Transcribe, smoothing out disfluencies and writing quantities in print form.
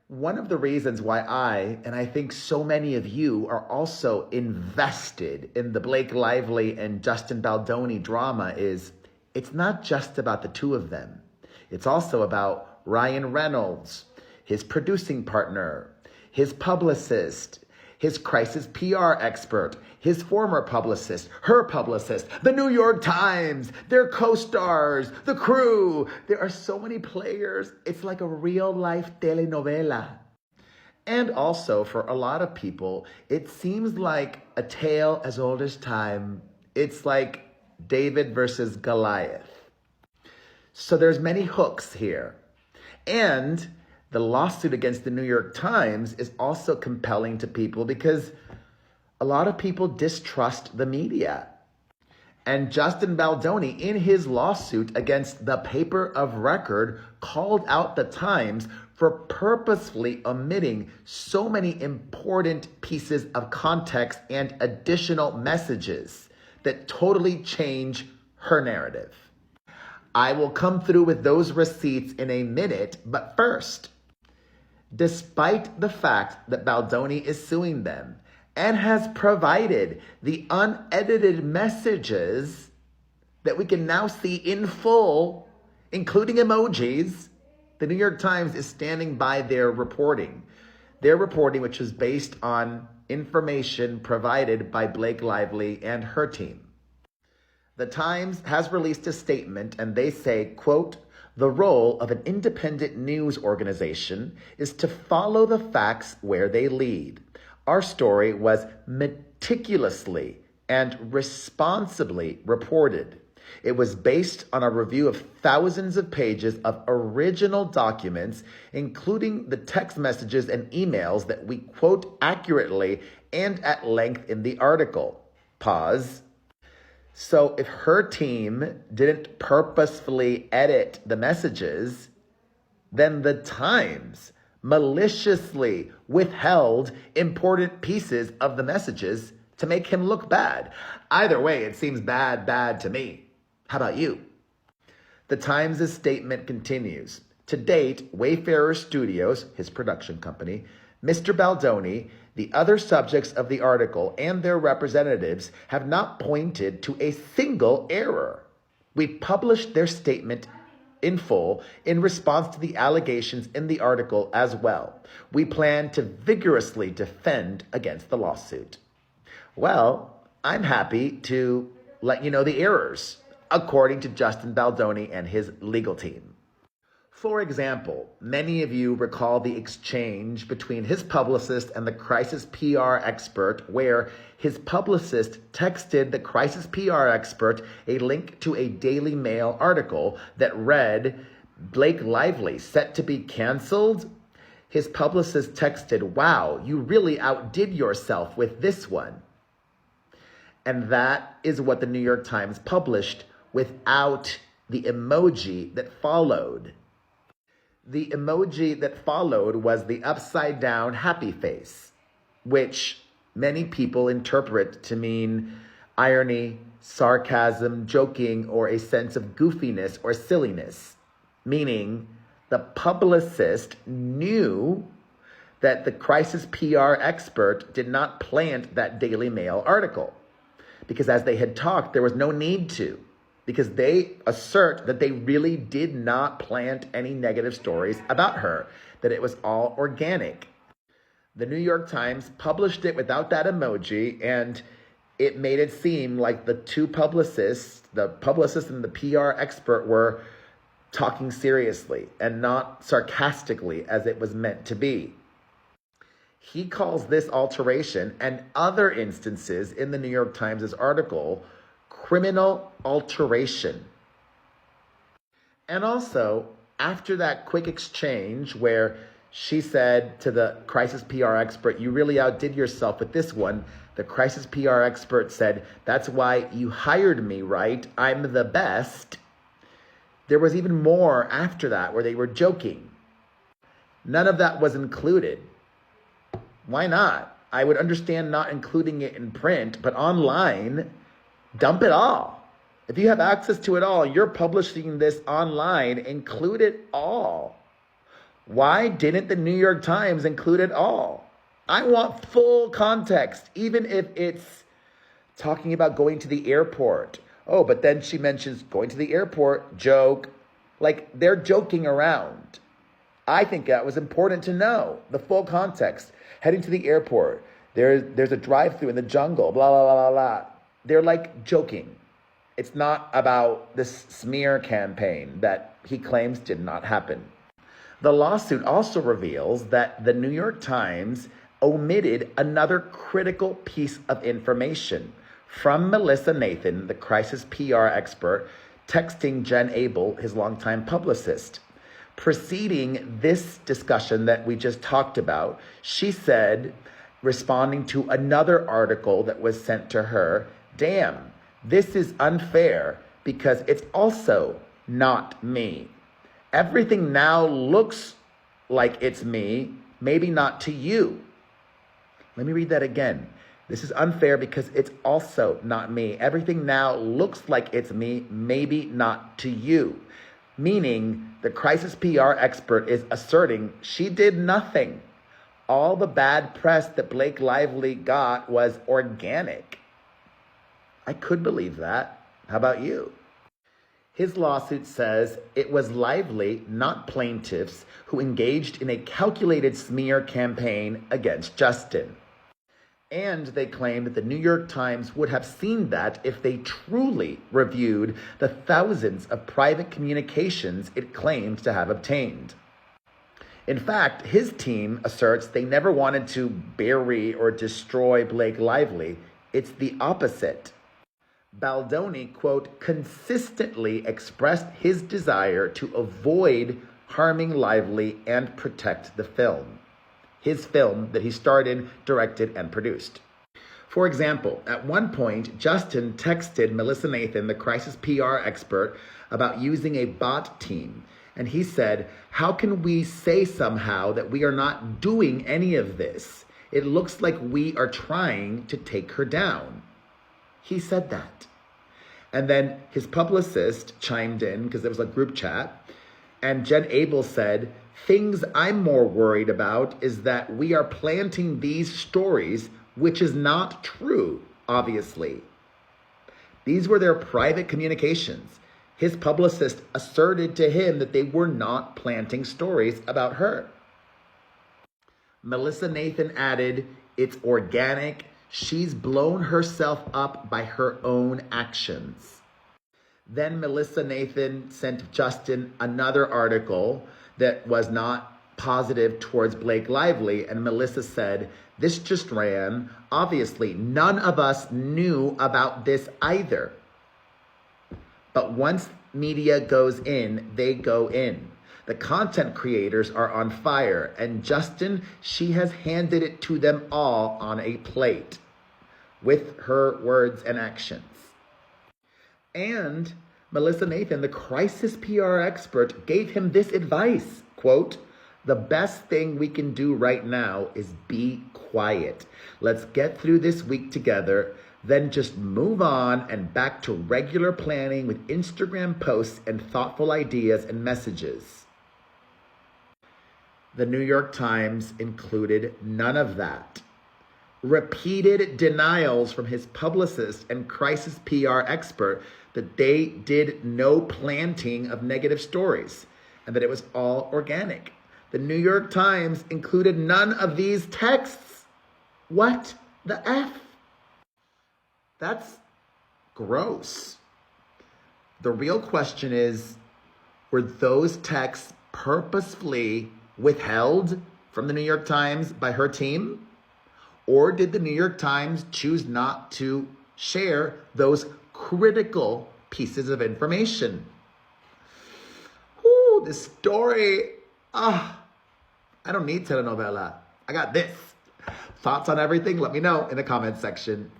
One of the reasons why and I think so many of you, are also invested in the Blake Lively and Justin Baldoni drama is it's not just about the two of them. It's also about Ryan Reynolds, his producing partner, his publicist, his crisis PR expert, his former publicist, her publicist, the New York Times, their co-stars, the crew. There are so many players. It's like a real-life telenovela. And also, for a lot of people, it seems like a tale as old as time. It's like David versus Goliath. So there's many hooks here. And the lawsuit against the New York Times is also compelling to people because a lot of people distrust the media. And Justin Baldoni, in his lawsuit against the paper of record, called out the Times for purposefully omitting so many important pieces of context and additional messages that totally change her narrative. I will come through with those receipts in a minute, but first, despite the fact that Baldoni is suing them and has provided the unedited messages that we can now see in full, including emojis, the New York Times is standing by their reporting. Their reporting, which is based on information provided by Blake Lively and her team. The Times has released a statement and they say, quote, "The role of an independent news organization is to follow the facts where they lead. Our story was meticulously and responsibly reported. It was based on a review of thousands of pages of original documents, including the text messages and emails that we quote accurately and at length in the article." Pause. So if her team didn't purposefully edit the messages, then the Times maliciously withheld important pieces of the messages to make him look bad. Either way, it seems bad to me. How about you? The Times' statement continues. To date, Wayfarer Studios, his production company, Mr. Baldoni, the other subjects of the article, and their representatives have not pointed to a single error. We published their statement in full in response to the allegations in the article as well. We plan to vigorously defend against the lawsuit. Well, I'm happy to let you know the errors, according to Justin Baldoni and his legal team. For example, many of you recall the exchange between his publicist and the crisis PR expert, where his publicist texted the crisis PR expert a link to a Daily Mail article that read, "Blake Lively set to be canceled?" His publicist texted, "Wow, you really outdid yourself with this one." And that is what the New York Times published without the emoji that followed. The emoji that followed was the upside down happy face, which many people interpret to mean irony, sarcasm, joking, or a sense of goofiness or silliness, meaning the publicist knew that the crisis PR expert did not plant that Daily Mail article, because as they had talked, there was no need to, because they assert that they really did not plant any negative stories about her, that it was all organic. The New York Times published it without that emoji, and it made it seem like the two publicists, the publicist and the PR expert, were talking seriously and not sarcastically as it was meant to be. He calls this alteration and other instances in the New York Times' article criminal alteration. And also, after that quick exchange where she said to the crisis PR expert, "You really outdid yourself with this one," the crisis PR expert said, "That's why you hired me, right? I'm the best." There was even more after that where they were joking. None of that was included. Why not? I would understand not including it in print, but online, dump it all. If you have access to it all, you're publishing this online, include it all. Why didn't the New York Times include it all? I want full context, even if it's talking about going to the airport. Oh, but then she mentions going to the airport, joke. Like, they're joking around. I think that was important to know, the full context. Heading to the airport, there's a drive-thru in the jungle, blah, blah, blah, blah, blah. They're like joking. It's not about this smear campaign that he claims did not happen. The lawsuit also reveals that the New York Times omitted another critical piece of information from Melissa Nathan, the crisis PR expert, texting Jen Abel, his longtime publicist. Preceding this discussion that we just talked about, she said, responding to another article that was sent to her, "Damn, this is unfair because it's also not me. Everything now looks like it's me, maybe not to you." Let me read that again. This is unfair because it's also not me. Everything now looks like it's me, maybe not to you. Meaning the crisis PR expert is asserting she did nothing. All the bad press that Blake Lively got was organic. I could believe that. How about you? His lawsuit says it was Lively, not plaintiffs, who engaged in a calculated smear campaign against Justin. And they claim that the New York Times would have seen that if they truly reviewed the thousands of private communications it claimed to have obtained. In fact, his team asserts they never wanted to bury or destroy Blake Lively. It's the opposite. Baldoni, quote, consistently expressed his desire to avoid harming Lively and protect the film. His film that he starred in, directed, and produced. For example, at one point, Justin texted Melissa Nathan, the crisis PR expert, about using a bot team. And he said, "How can we say somehow that we are not doing any of this? It looks like we are trying to take her down." He said that. And then his publicist chimed in, because there was a group chat, and Jen Abel said, "Things I'm more worried about is that we are planting these stories, which is not true, obviously." These were their private communications. His publicist asserted to him that they were not planting stories about her. Melissa Nathan added, "It's organic. She's blown herself up by her own actions." Then Melissa Nathan sent Justin another article that was not positive towards Blake Lively, and Melissa said, "This just ran. Obviously, none of us knew about this either. But once media goes in, they go in. The content creators are on fire, and Justin, she has handed it to them all on a plate," with her words and actions. And Melissa Nathan, the crisis PR expert, gave him this advice, quote, "The best thing we can do right now is be quiet. Let's get through this week together, then just move on and back to regular planning with Instagram posts and thoughtful ideas and messages." The New York Times included none of that. Repeated denials from his publicist and crisis PR expert that they did no planting of negative stories and that it was all organic. The New York Times included none of these texts. What the F? That's gross. The real question is, were those texts purposefully withheld from the New York Times by her team? Or did the New York Times choose not to share those critical pieces of information? Ooh, this story, I don't need telenovela. I got this. Thoughts on everything? Let me know in the comments section.